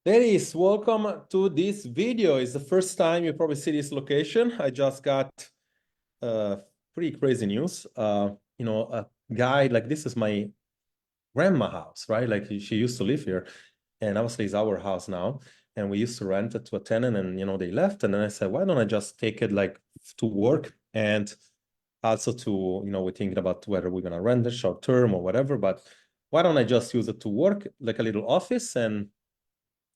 Ladies, welcome to this video. It's the first time you probably see this location. I just got pretty crazy news. A guy, like, this is my grandma house, right? Like, she used to live here, and obviously it's our house now. And we used to rent it to a tenant, and they left. And then I said, why don't I just take it like to work, and also to, we're thinking about whether we're gonna rent it short term or whatever, but why don't I just use it to work, like a little office, and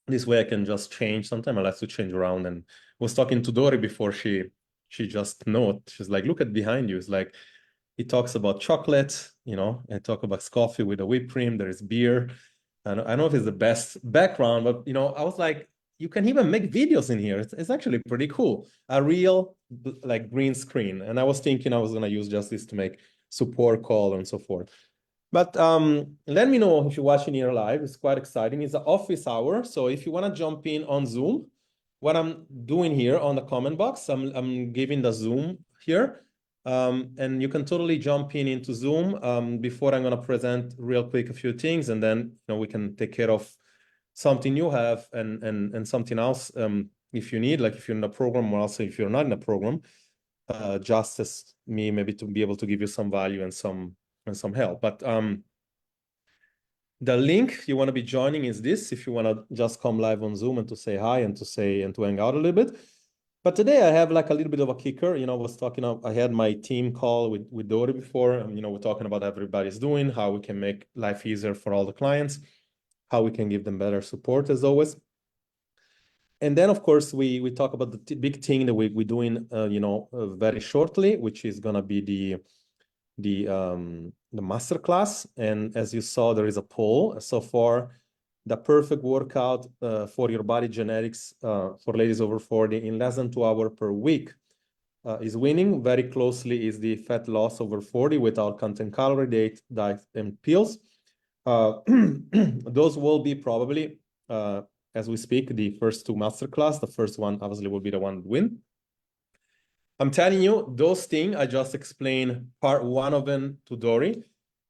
this way I can just change. Sometimes I like to change around. And was talking to Dori before she just note. She's like, look at behind you. It's like he talks about chocolate, and talk about coffee with a whipped cream. There is beer. I don't know if it's the best background, but I was like, you can even make videos in here. It's actually pretty cool. A real like green screen. And I was thinking I was gonna use just this to make support call and so forth. But let me know if you're watching here live. It's quite exciting. It's an office hour. So if you want to jump in on Zoom, what I'm doing here on the comment box, I'm giving the Zoom here. And you can totally jump in into Zoom. Before I'm going to present real quick a few things, and then we can take care of something you have and something else if you need, like if you're in a program, or also if you're not in a program, just as me, maybe to be able to give you some value and some help. But the link you want to be joining is this, if you want to just come live on Zoom and to say hi and to hang out a little bit. But today I have like a little bit of a kicker. I had my team call with Dori before. We're talking about how everybody's doing, how we can make life easier for all the clients, how we can give them better support as always. And then, of course, we talk about the big thing that we're doing, very shortly, which is going to be the masterclass. And as you saw, there is a poll so far. The perfect workout for your body genetics for ladies over 40 in less than 2 hours per week is winning. Very closely is the fat loss over 40 without content calorie, diet, and pills. Those will be probably, as we speak, the first two masterclass. The first one obviously will be the one that win. I'm telling you, those things, I just explained part one of them to Dori,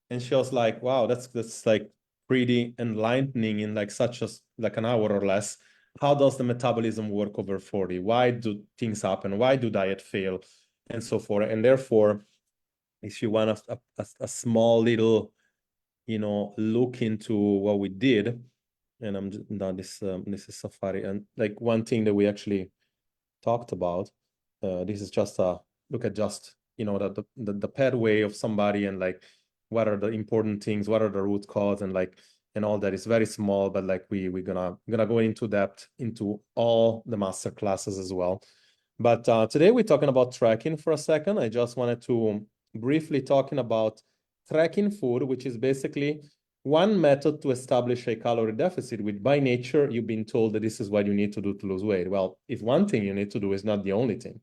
and she was like, wow, that's like pretty enlightening in like like an hour or less. How does the metabolism work over 40? Why do things happen? Why do diet fail? And so forth. And therefore, if you want a small little, look into what we did, and I'm just, no, this is Safari. And like one thing that we actually talked about, this is just a look at just the pathway of somebody, and like what are the important things, what are the root cause, and like and all that is very small, but like we're gonna go into depth into all the master classes as well. But today we're talking about tracking for a second. I just wanted to briefly talking about tracking food, which is basically one method to establish a calorie deficit, which by nature, you've been told that this is what you need to do to lose weight. Well, if one thing you need to do is not the only thing.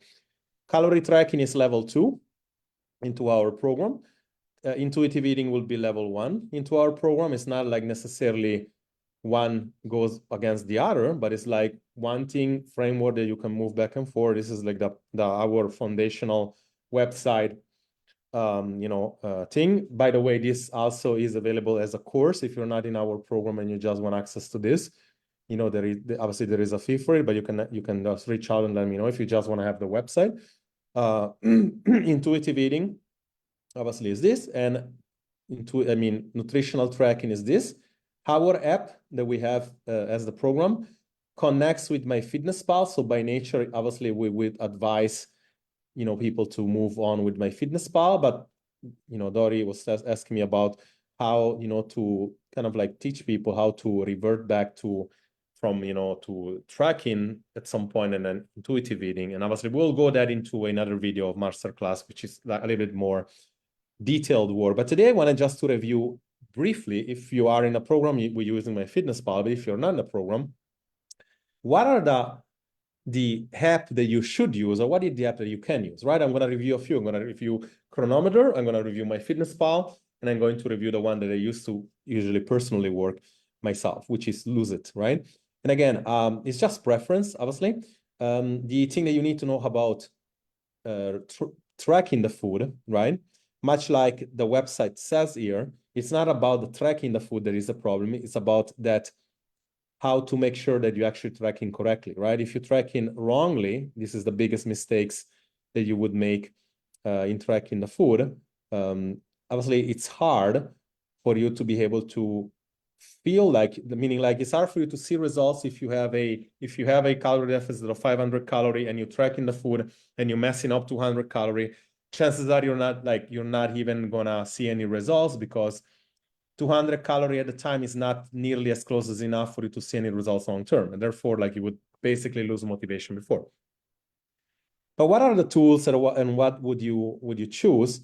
Calorie tracking is level 2 into our program. Intuitive eating will be level 1 into our program. It's not like necessarily one goes against the other, but it's like one thing framework that you can move back and forth. This is like our foundational website thing. By the way, this also is available as a course if you're not in our program and you just want access to this. Obviously there is a fee for it, but you can just reach out and let me know if you just want to have the website. Intuitive eating obviously is this, and nutritional tracking is this. Our app that we have as the program connects with MyFitnessPal. So by nature, obviously we would advise people to move on with MyFitnessPal, but Dori was asking me about how to kind of like teach people how to revert back to tracking at some point, and then intuitive eating. And obviously we'll go that into another video of masterclass, which is like a little bit more detailed work. But today I wanted just to review briefly, if you are in a program, we're using MyFitnessPal, but if you're not in a program, what are the app that you should use, or what is the app that you can use, right? I'm going to review a few. I'm going to review Chronometer. I'm going to review MyFitnessPal, and I'm going to review the one that I used to usually personally work myself, which is Lose It, right? And again, it's just preference, obviously. The thing that you need to know about tracking the food, right? Much like the website says here, it's not about the tracking the food that is the problem. It's about that how to make sure that you're actually tracking correctly, right? If you're tracking wrongly, this is the biggest mistakes that you would make in tracking the food. Obviously, it's hard for you to be able to feel like, meaning like it's hard for you to see results if you have a calorie deficit of 500 calorie and you're tracking the food and you're messing up 200 calorie. Chances are you're not even gonna see any results, because 200 calorie at the time is not nearly as close as enough for you to see any results long term, and therefore like you would basically lose motivation before. But what are the tools and what would you choose?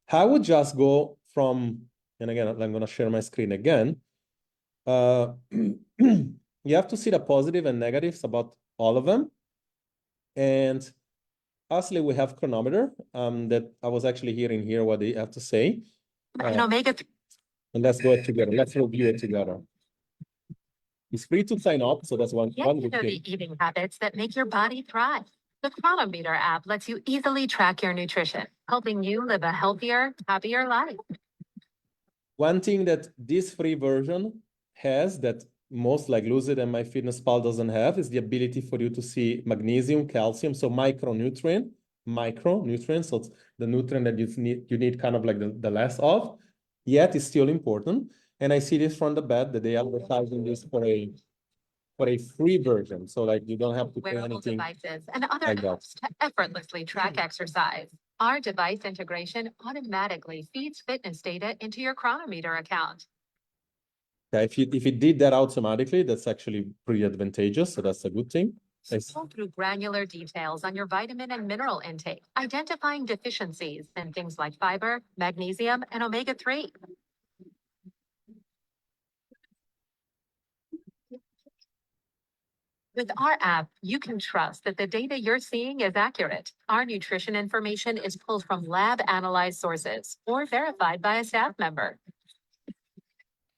I would just go from, and again, I'm going to share my screen again. You have to see the positive and negatives about all of them. And lastly, we have chronometer that I was actually hearing here what they have to say. And let's go it together. Let's review it together. It's free to sign up, so that's one good thing. The eating habits that make your body thrive. The Chronometer app lets you easily track your nutrition, helping you live a healthier, happier life. One thing that this free version has that most like Lucid and MyFitnessPal doesn't have is the ability for you to see magnesium, calcium, so micronutrient. So it's the nutrient that you need kind of like the less of, yet it's still important. And I see this from the bed that they are advertising this for a free version. So like you don't have to pay anything. Devices and other apps to effortlessly track exercise. Our device integration automatically feeds fitness data into your Chronometer account. Yeah, if it did that automatically, that's actually pretty advantageous. So that's a good thing. Scroll through granular details on your vitamin and mineral intake, identifying deficiencies in things like fiber, magnesium, and omega-3. With our app, you can trust that the data you're seeing is accurate. Our nutrition information is pulled from lab-analyzed sources or verified by a staff member.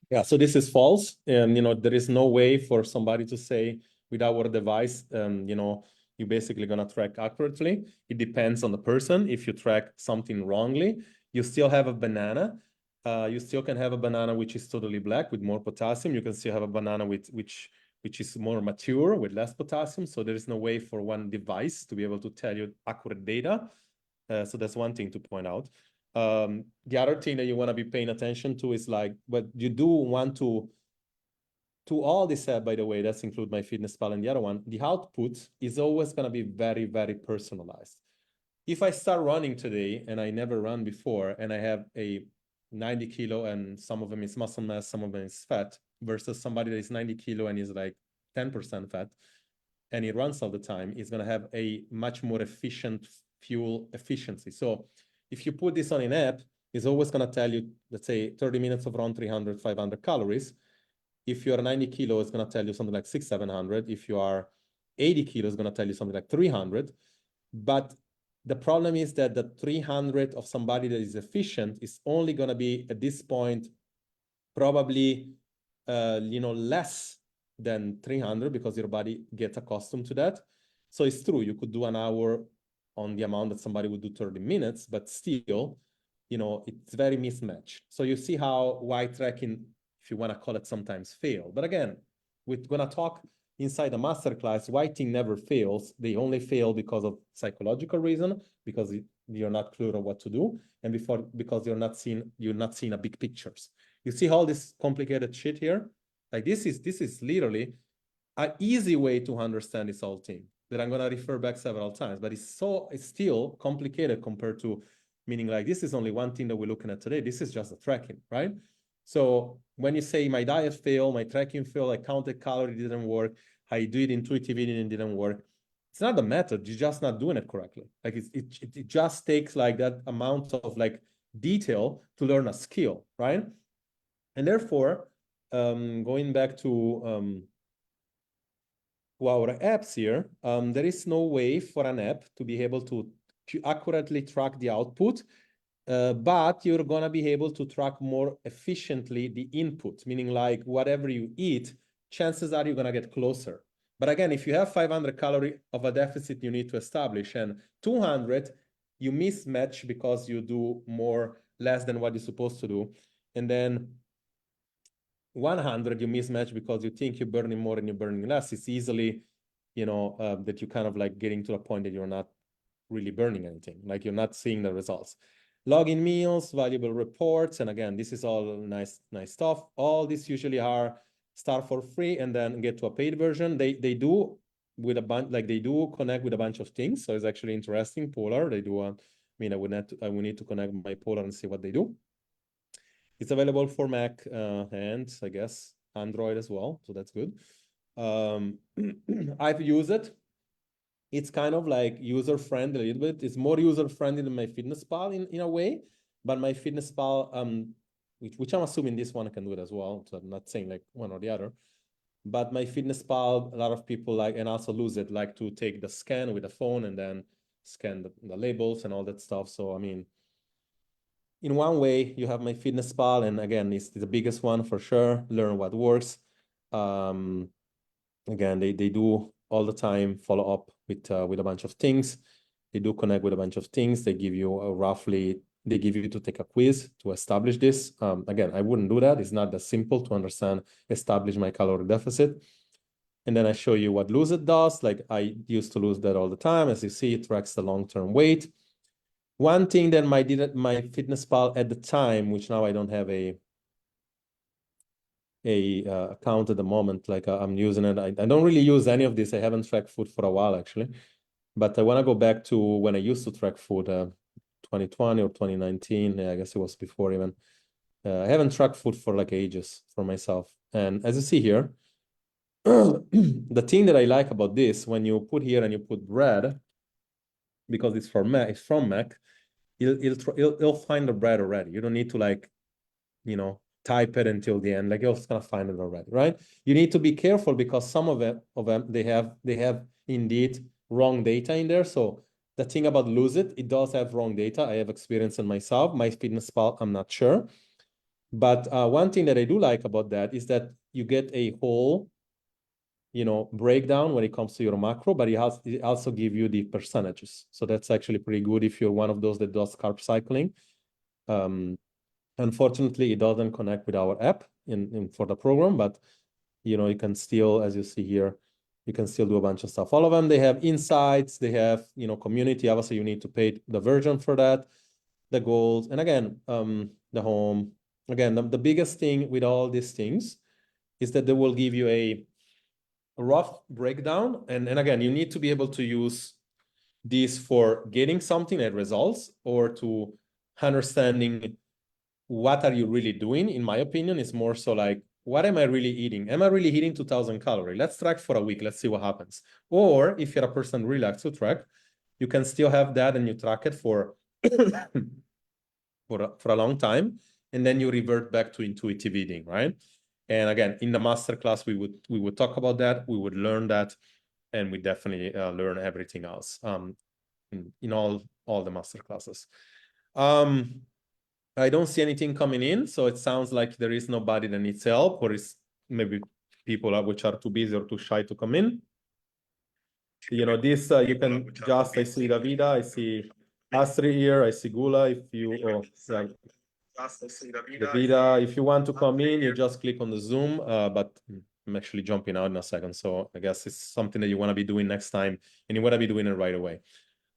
Yeah, so this is false. And, there is no way for somebody to say with our device, you're basically going to track accurately. It depends on the person. If you track something wrongly, you still have a banana. You still can have a banana which is totally black with more potassium. You can still have a banana which is more mature with less potassium. So there is no way for one device to be able to tell you accurate data. So that's one thing to point out. The other thing that you want to be paying attention to is like, but you do want to all this by the way, that's include MyFitnessPal and the other one, the output is always going to be very, very personalized. If I start running today and I never run before and I have a 90 kilo and some of them is muscle mass, some of them is fat, versus somebody that is 90 kilo and is like 10% fat and he runs all the time, is going to have a much more efficient fuel efficiency. So if you put this on an app, it's always going to tell you, let's say 30 minutes of run, 300, 500 calories. If you're 90 kilos, it's going to tell you something like 600, 700. If you are 80 kilos, it's going to tell you something like 300. But the problem is that the 300 of somebody that is efficient is only going to be at this point probably less than 300 because your body gets accustomed to that. So it's true, you could do an hour on the amount that somebody would do 30 minutes, but still, it's very mismatched. So you see how white tracking, if you want to call it, sometimes fail. But again, we're going to talk inside the masterclass, whiting never fails. They only fail because of psychological reason, because you're not clear on what to do, and because you're not seeing a big pictures. You see all this complicated shit here? Like this is literally an easy way to understand this whole thing that I'm going to refer back several times, but it's still complicated compared to, meaning like this is only one thing that we're looking at today. This is just the tracking, right? So when you say my diet failed, my tracking failed, I counted calories, didn't work, I do it intuitively and it didn't work. It's not the method, you're just not doing it correctly. Like it just takes like that amount of like detail to learn a skill, right? And therefore, going back to our apps here, there is no way for an app to be able to accurately track the output, but you're going to be able to track more efficiently the input, meaning like whatever you eat, chances are you're going to get closer. But again, if you have 500 calories of a deficit you need to establish and 200, you mismatch because you do less than what you're supposed to do. And then 100, you mismatch because you think you're burning more and you're burning less. It's easily, that you kind of like getting to a point that you're not really burning anything, like you're not seeing the results. Login meals, valuable reports, and again, this is all nice stuff. All these usually are start for free and then get to a paid version. They do with a bunch, like they do connect with a bunch of things. So it's actually interesting. Polar, they do. I would need to connect my Polar and see what they do. It's available for Mac and I guess Android as well, so that's good. I've used it. It's kind of like user-friendly a little bit. It's more user-friendly than MyFitnessPal in a way, but MyFitnessPal, which I'm assuming this one can do it as well, so I'm not saying like one or the other. But MyFitnessPal, a lot of people like, and also Lose It, like to take the scan with the phone and then scan the labels and all that stuff. So, I mean, in one way, you have MyFitnessPal, and again, it's the biggest one for sure. Learn what works. Again, they do all the time follow up with a bunch of things. They do connect with a bunch of things. They give you they give you to take a quiz to establish this. Again, I wouldn't do that. It's not that simple to understand, establish my calorie deficit. And then I show you what Lose It does. Like I used to lose that all the time. As you see, it tracks the long-term weight. One thing that MyFitnessPal at the time, which now I don't have a account at the moment, like I'm using it. I don't really use any of this. I haven't tracked food for a while actually, but I want to go back to when I used to track food, 2020 or 2019. Yeah, I guess it was before even. I haven't tracked food for like ages for myself. And as you see here, the thing that I like about this, when you put here and you put bread, because it's from Mac, it'll find the bread already. You don't need to like, type it until the end. Like you're just gonna find it already, right? You need to be careful because some of them they have indeed wrong data in there. So the thing about Lose It does have wrong data. I have experience in myself. MyFitnessPal, I'm not sure. But one thing that I do like about that is that you get a whole, breakdown when it comes to your macro, but it also give you the percentages. So that's actually pretty good if you're one of those that does carb cycling. Unfortunately, it doesn't connect with our app for the program, but you can still, as you see here, you can still do a bunch of stuff. All of them, they have insights, they have, community. Obviously, you need to pay the version for that, the goals, and again, the home. Again, the biggest thing with all these things is that they will give you a rough breakdown. And again, you need to be able to use this for getting something that results or to understanding what are you really doing. In my opinion, is more so like, what am I really eating? Am I really eating 2,000 calories? Let's track for a week. Let's see what happens. Or if you're a person who really likes to track, you can still have that and you track it for for a long time, and then you revert back to intuitive eating, right? And again, in the masterclass, we would talk about that. We would learn that, and we definitely learn everything else in all the masterclasses. I don't see anything coming in, so it sounds like there is nobody that needs help, or is maybe people which are too busy or too shy to come in. This you can just, I see Davida, I see Astrid here, I see Gula. If you, Davida, if you want to come in, you just click on the Zoom, but I'm actually jumping out in a second, so I guess it's something that you want to be doing next time, and you want to be doing it right away.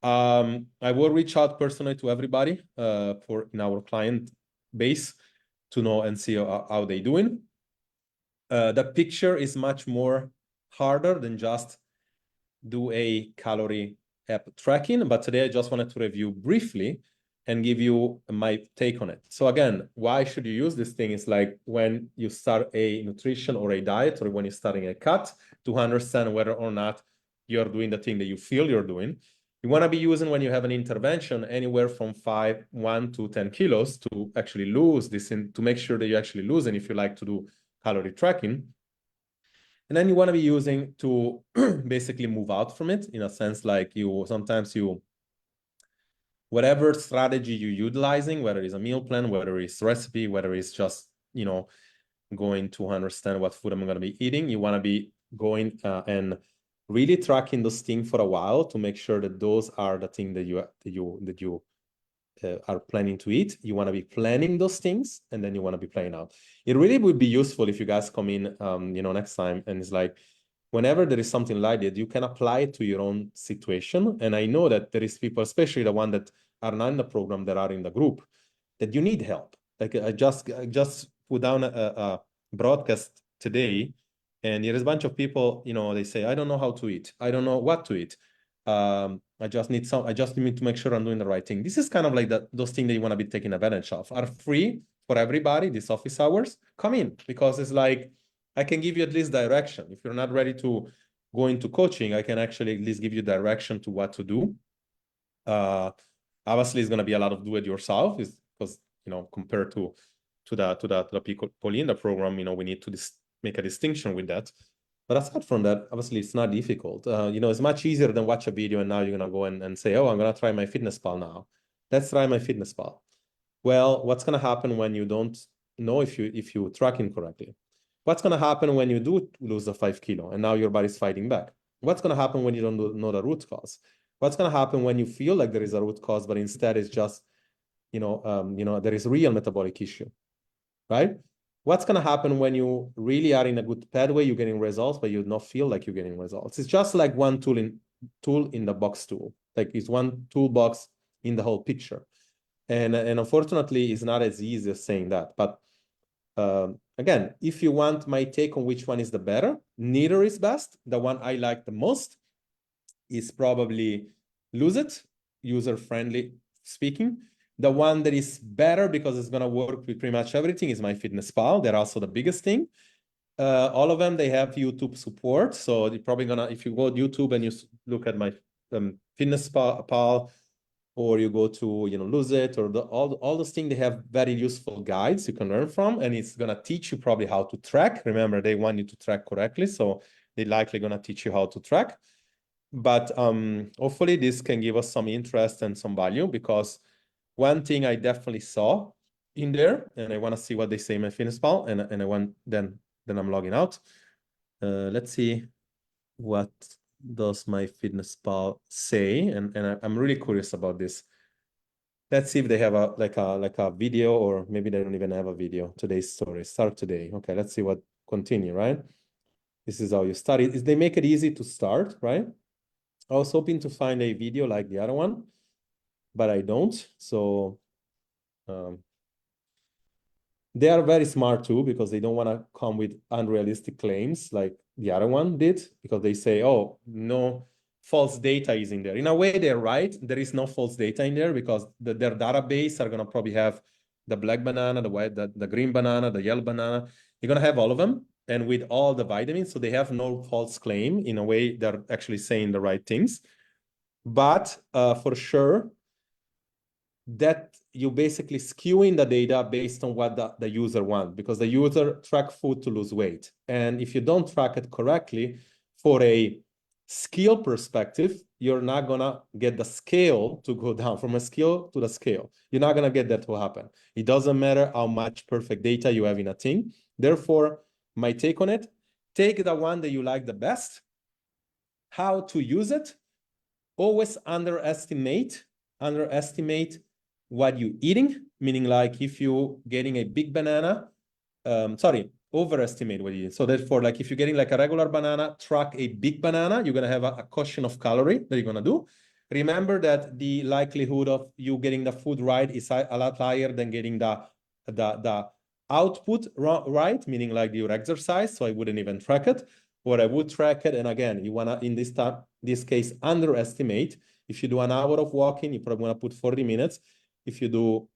I will reach out personally to everybody in our client base to know and see how they're doing. The picture is much more harder than just do a calorie app tracking, but today I just wanted to review briefly and give you my take on it. So again, why should you use this thing? It's like when you start a nutrition or a diet, or when you're starting a cut, to understand whether or not you're doing the thing that you feel you're doing. You want to be using when you have an intervention anywhere from 1 to 10 kilos to actually lose this, to make sure that you actually lose, and if you like to do calorie tracking. And then you want to be using to basically move out from it, in a sense, like whatever strategy you're utilizing, whether it's a meal plan, whether it's recipe, whether it's just, going to understand what food I'm going to be eating, you want to be going and really tracking those things for a while to make sure that those are the things that you are planning to eat. You want to be planning those things, and then you want to be playing out. It really would be useful if you guys come in, next time, and it's like, whenever there is something like that, you can apply it to your own situation. And I know that there is people, especially the one that are not in the program, that are in the group, that you need help. Like I just put down a broadcast today, and there is a bunch of people, they say, I don't know how to eat. I don't know what to eat. I just need to make sure I'm doing the right thing. This is kind of like those things that you want to be taking advantage of are free for everybody. These office hours, come in, because it's like, I can give you at least direction. If you're not ready to go into coaching, I can actually at least give you direction to what to do. Obviously, it's going to be a lot of do it yourself, because compared to the people in the program, we need to make a distinction with that. But aside from that, obviously, it's not difficult. It's much easier than watch a video and now you're going to go and say, oh, I'm going to try my MyFitnessPal now. Let's try my MyFitnessPal. Well, what's going to happen when you don't know if you track incorrectly? What's going to happen when you do lose the 5 kilo and now your body's fighting back? What's going to happen when you don't know the root cause? What's going to happen when you feel like there is a root cause, but instead it's just, there is real metabolic issue, right? What's going to happen when you really are in a good pathway, you're getting results, but you don't feel like you're getting results? It's just like one tool in the box tool. Like it's one toolbox in the whole picture. And unfortunately, it's not as easy as saying that. But again, if you want my take on which one is the better, neither is best. The one I like the most is probably Lose It, user-friendly speaking. The one that is better because it's going to work with pretty much everything is MyFitnessPal. They're also the biggest thing. All of them, they have YouTube support. So you're probably going to, if you go to YouTube and you look at my MyFitnessPal, or you go to, Lose It, or all those things, they have very useful guides you can learn from. And it's going to teach you probably how to track. Remember, they want you to track correctly. So they're likely going to teach you how to track. But hopefully this can give us some interest and some value, because one thing I definitely saw in there, and I want to see what they say in MyFitnessPal, and I want then I'm logging out. Let's see what does MyFitnessPal say, and I'm really curious about this. Let's see if they have a video, or maybe they don't even have a video. Today's story, start today. Okay, let's see what continue, right? This is how you start it. They make it easy to start, right? I was hoping to find a video like the other one, but I don't. So they are very smart too, because they don't want to come with unrealistic claims like the other one did, because they say, oh, no false data is in there. In a way, they're right. There is no false data in there, because their database are going to probably have the black banana, the white, the green banana, the yellow banana. You're going to have all of them, and with all the vitamins. So they have no false claim. In a way, they're actually saying the right things. But for sure, that you basically skewing the data based on what the user wants, because the user track food to lose weight. And if you don't track it correctly, for a skill perspective, you're not gonna get the scale to go down from a skill to the scale. You're not gonna get that to happen. It doesn't matter how much perfect data you have in a thing. Therefore, my take on it, take the one that you like the best, how to use it, always underestimate what you're eating, meaning like if you're getting a big banana, overestimate what you eat. So therefore, like if you're getting like a regular banana, track a big banana, you're going to have a cushion of calorie that you're going to do. Remember that the likelihood of you getting the food right is a lot higher than getting the output right, meaning like your exercise. So I wouldn't even track it, or I would track it. And again, you want to, in this case, underestimate. If you do an hour of walking, you probably want to put 40 minutes. If you do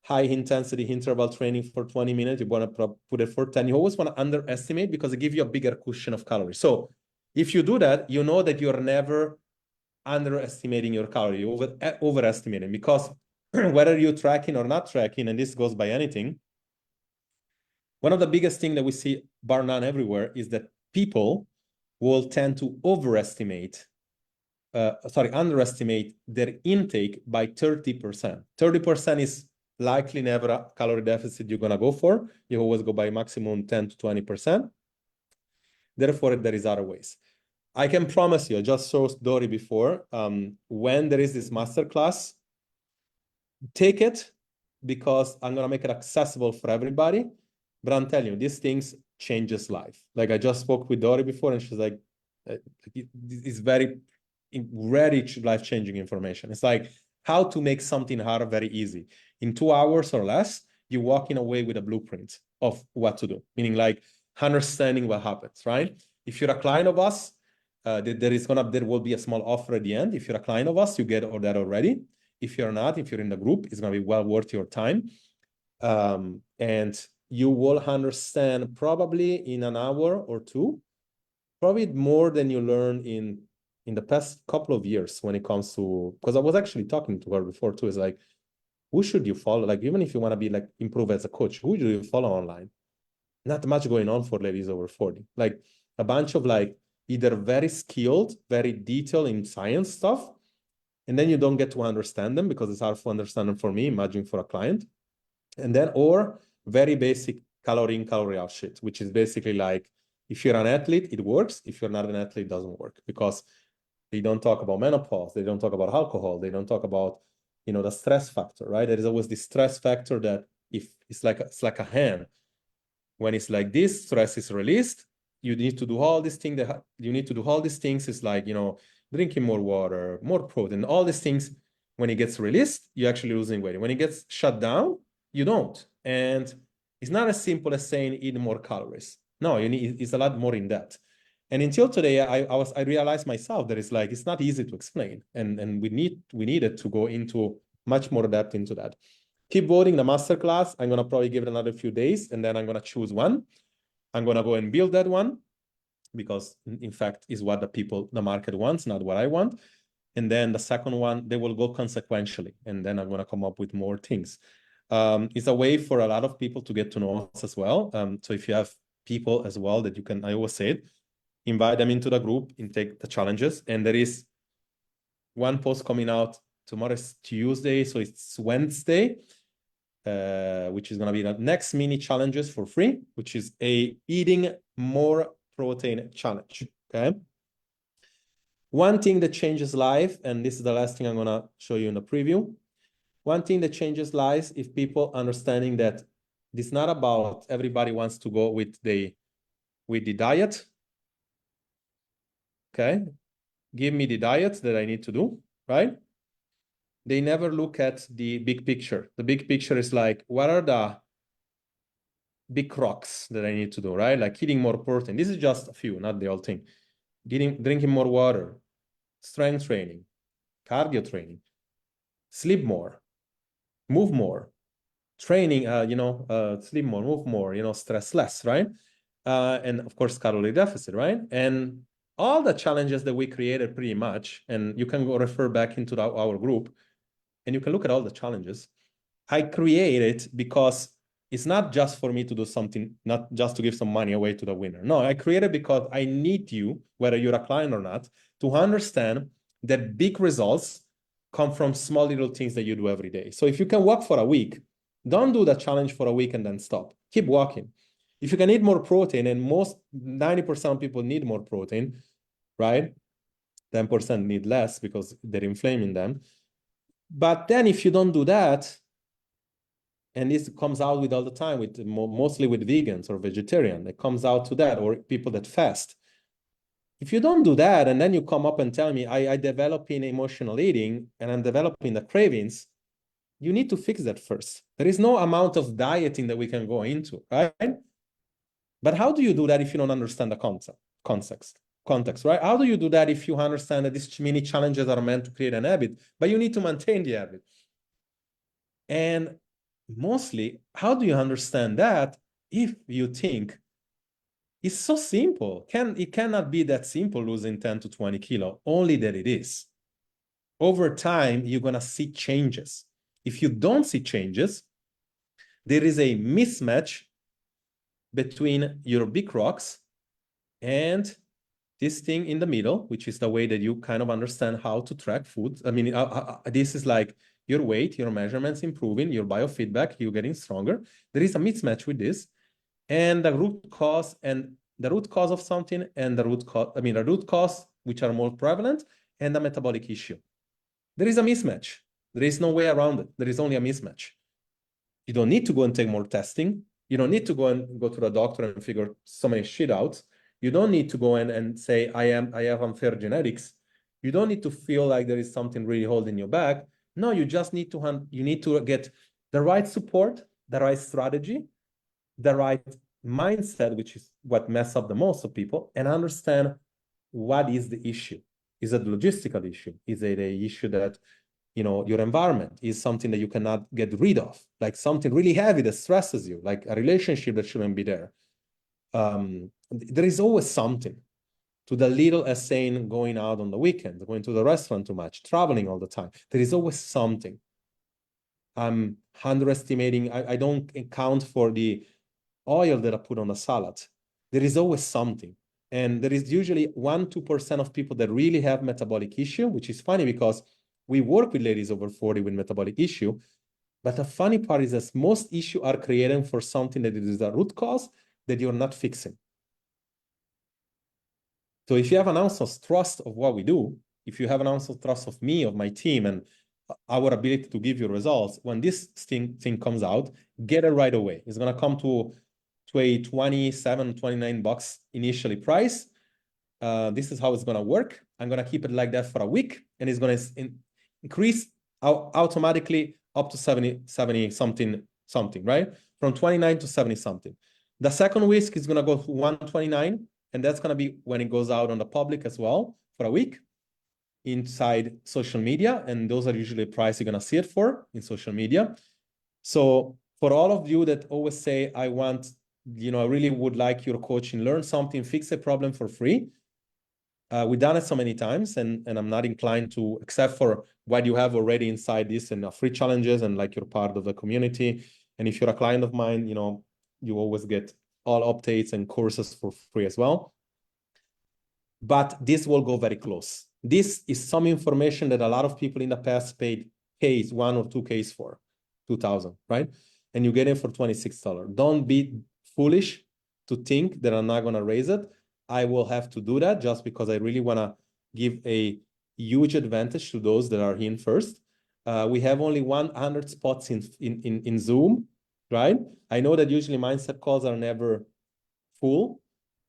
high intensity interval training for 20 minutes, you want to put it for 10. You always want to underestimate, because it gives you a bigger cushion of calories. So if you do that, you know that you're never underestimating your calorie, overestimating, because whether you're tracking or not tracking, and this goes by anything, one of the biggest things that we see bar none everywhere is that people will tend to underestimate their intake by 30%. 30% is likely never a calorie deficit you're going to go for. You always go by maximum 10 to 20%. Therefore, there is other ways. I can promise you, I just showed Dory before, when there is this masterclass, take it because I'm going to make it accessible for everybody. But I'm telling you, these things changes life. Like I just spoke with Dory before and she's like, it's very life-changing information. It's like how to make something hard very easy. In 2 hours or less, you're walking away with a blueprint of what to do, meaning like understanding what happens, right? If you're a client of us, there will be a small offer at the end. If you're a client of us, you get all that already. If you're not, if you're in the group, it's going to be well worth your time. And you will understand probably in an hour or two, probably more than you learn in the past couple of years when it comes to, because I was actually talking to her before too, is like, who should you follow? Like, even if you want to be like improve as a coach, who do you follow online? Not much going on for ladies over 40. Like a bunch of like either very skilled, very detailed in science stuff, and then you don't get to understand them because it's hard to understand them for me, imagine for a client. And then, or very basic calorie in, calorie out shit, which is basically like, if you're an athlete, it works. If you're not an athlete, it doesn't work because they don't talk about menopause. They don't talk about alcohol. They don't talk about, the stress factor, right? There is always this stress factor that if it's like a hand. When it's like this, stress is released. You need to do all these things It's like, drinking more water, more protein, all these things. When it gets released, you're actually losing weight. When it gets shut down, you don't. And it's not as simple as saying eat more calories. No, it's a lot more in depth. And until today, I realized myself that it's not easy to explain. And we needed to go into much more depth into that. Keep voting the masterclass. I'm going to probably give it another few days, and then I'm going to choose one. I'm going to go and build that one because, in fact, is what the market wants, not what I want. And then the second one, they will go consequentially, and then I'm going to come up with more things. It's a way for a lot of people to get to know us as well. So if you have people as well that you can, I always say it, invite them into the group and take the challenges. And there is one post coming out tomorrow is Tuesday, so it's Wednesday. Which is going to be the next mini challenges for free, which is a eating more protein challenge. Okay. One thing that changes life, and this is the last thing I'm going to show you in the preview. One thing that changes lives if people understanding that it's not about everybody wants to go with the diet. Okay. Give me the diet that I need to do, right? They never look at the big picture. The big picture is like, what are the big rocks that I need to do, right? Like eating more protein. This is just a few, not the whole thing. Drinking more water, strength training, cardio training, sleep more, move more, training, sleep more, move more, stress less, right? And of course, calorie deficit, right? And all the challenges that we created pretty much, and you can go refer back into our group and you can look at all the challenges. I created because it's not just for me to do something, not just to give some money away to the winner. No, I created because I need you, whether you're a client or not, to understand that big results come from small little things that you do every day. So if you can walk for a week, don't do the challenge for a week and then stop. Keep walking. If you can eat more protein, and 90% of people need more protein, right? 10% need less because they're inflaming them. But then if you don't do that, and this comes out with all the time, with mostly with vegans or vegetarian, it comes out to that, or people that fast. If you don't do that, and then you come up and tell me, I developing emotional eating and I'm developing the cravings, you need to fix that first. There is no amount of dieting that we can go into, right? But how do you do that if you don't understand the context, right? How do you do that if you understand that these mini challenges are meant to create an habit, but you need to maintain the habit? And mostly, how do you understand that if you think it's so simple? It cannot be that simple, losing 10 to 20 kilo, only that it is. Over time, you're going to see changes. If you don't see changes, there is a mismatch between your big rocks and this thing in the middle, which is the way that you kind of understand how to track food. I mean, this is like your weight, your measurements improving, your biofeedback, you're getting stronger. There is a mismatch with this. And the root cause of something, and the root cause, which are more prevalent, and the metabolic issue. There is a mismatch. There is no way around it. There is only a mismatch. You don't need to go and take more testing. You don't need to go to the doctor and figure so many shit out. You don't need to go in and say, I have unfair genetics. You don't need to feel like there is something really holding you back. No, you just need to get the right support, the right strategy, the right mindset, which is what messes up the most of people, and understand what is the issue. Is it a logistical issue? Is it a issue that your environment is something that you cannot get rid of, like something really heavy that stresses you, like a relationship that shouldn't be there? There is always something, to the little as saying going out on the weekend, going to the restaurant too much, traveling all the time. There is always something. I'm underestimating. I don't account for the oil that I put on a salad. There is always something. And there is usually 1-2% of people that really have metabolic issue, which is funny because we work with ladies over 40 with metabolic issue. But the funny part is that most issues are created for something that is a root cause that you're not fixing. So if you have an ounce of trust of what we do, if you have an ounce of trust of me, of my team, and our ability to give you results, when this thing comes out, get it right away. It's going to come to a 27, 29 bucks initially price. This is how it's going to work. I'm going to keep it like that for a week, and it's going to increase automatically up to 70 something, right? From 29 to 70 something. The second week is going to go to 129, and that's going to be when it goes out on the public as well for a week inside social media. And those are usually the price you're going to see it for in social media. So for all of you that always say, I really would like your coaching, learn something, fix a problem for free. We've done it so many times, and I'm not inclined to, except for what you have already inside this and free challenges and like you're part of the community. And if you're a client of mine, you always get all updates and courses for free as well. But this will go very close. This is some information that a lot of people in the past paid Ks, 1 or 2 Ks for, 2,000, right? And you get it for $26. Don't be foolish to think that I'm not going to raise it. I will have to do that just because I really want to give a huge advantage to those that are in first. We have only 100 spots in Zoom, right? I know that usually mindset calls are never full,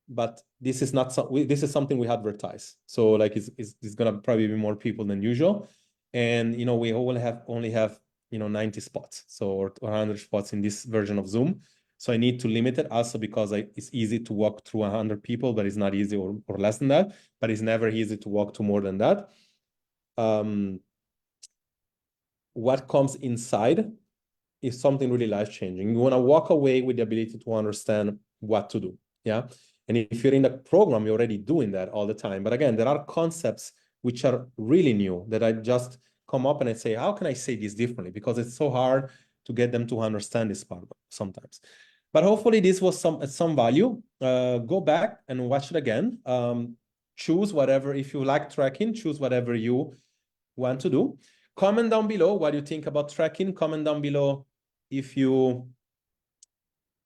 but this is not this is something we advertise. So like it's gonna probably be more people than usual, and we only have 90 spots, so or 100 spots in this version of Zoom. So I need to limit it also because it's easy to walk through 100 people, but it's not easy or less than that. But it's never easy to walk to more than that. What comes inside is something really life-changing. You want to walk away with the ability to understand what to do. Yeah. And if you're in the program, you're already doing that all the time. But again, there are concepts which are really new that I just come up and I say, how can I say this differently? Because it's so hard to get them to understand this part sometimes. But hopefully this was some value. Go back and watch it again. Choose whatever, if you like tracking, choose whatever you want to do. Comment down below what you think about tracking. Comment down below if you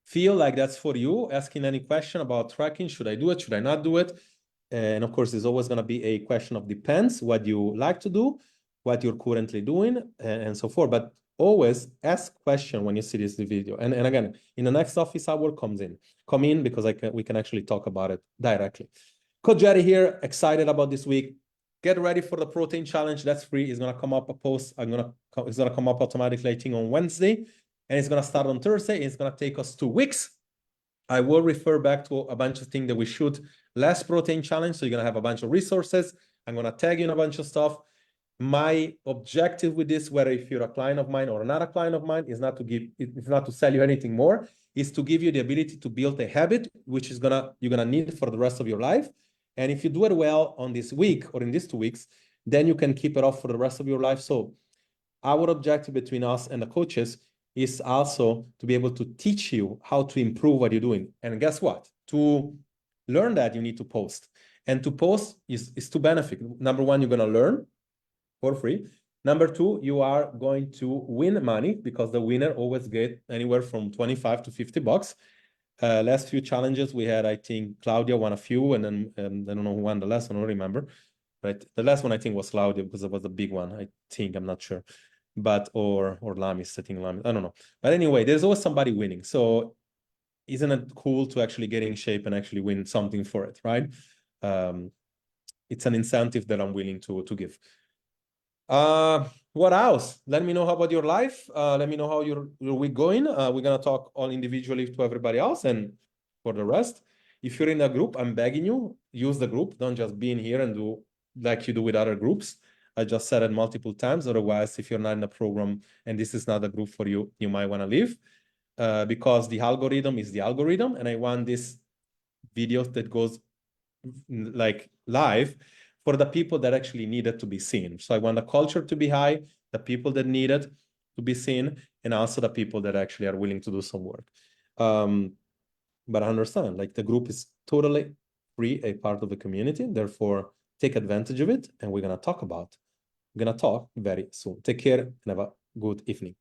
feel like that's for you, asking any question about tracking. Should I do it? Should I not do it? And of course, there's always going to be a question of depends what you like to do, what you're currently doing, and so forth. But always ask question when you see this video. And again, in the next office hour, come in because we can actually talk about it directly. Coach Jerry here, excited about this week. Get ready for the protein challenge. That's free. It's going to come up a post. It's going to come up automatically, I think, on Wednesday. And it's going to start on Thursday. It's going to take us 2 weeks. I will refer back to a bunch of things that we shoot last protein challenge. So you're going to have a bunch of resources. I'm going to tag you in a bunch of stuff. My objective with this, whether if you're a client of mine or not a client of mine, is not to sell you anything more, is to give you the ability to build a habit, which is you're going to need for the rest of your life. And if you do it well on this week or in these 2 weeks, then you can keep it up for the rest of your life. So our objective between us and the coaches is also to be able to teach you how to improve what you're doing. And guess what? To learn that, you need to post. And to post is to benefit. Number one, you're going to learn for free. Number two, you are going to win money because the winner always get anywhere from 25 to 50 bucks. Last few challenges we had, I think Claudia won a few, and then I don't know who won the last one, I don't remember. Right, the last one I think was Claudia because it was a big one. I think, I'm not sure. but or Lamis setting Lamis. I don't know. But anyway, there's always somebody winning. So isn't it cool to actually get in shape and actually win something for it, right? It's an incentive that I'm willing to give. What else? Let me know how about your life. Let me know how your week going. We're gonna talk all individually to everybody else, and for the rest, if you're in a group, I'm begging you, use the group. Don't just be in here and do like you do with other groups. I just said it multiple times. Otherwise, if you're not in a program and this is not a group for you, you might want to leave, because the algorithm is the algorithm, and I want this video that goes like live for the people that actually need it to be seen. So I want the culture to be high, the people that need it to be seen, and also the people that actually are willing to do some work. But I understand, like, the group is totally free, a part of the community. Therefore, take advantage of it, and we're gonna talk very soon. Take care and have a good evening.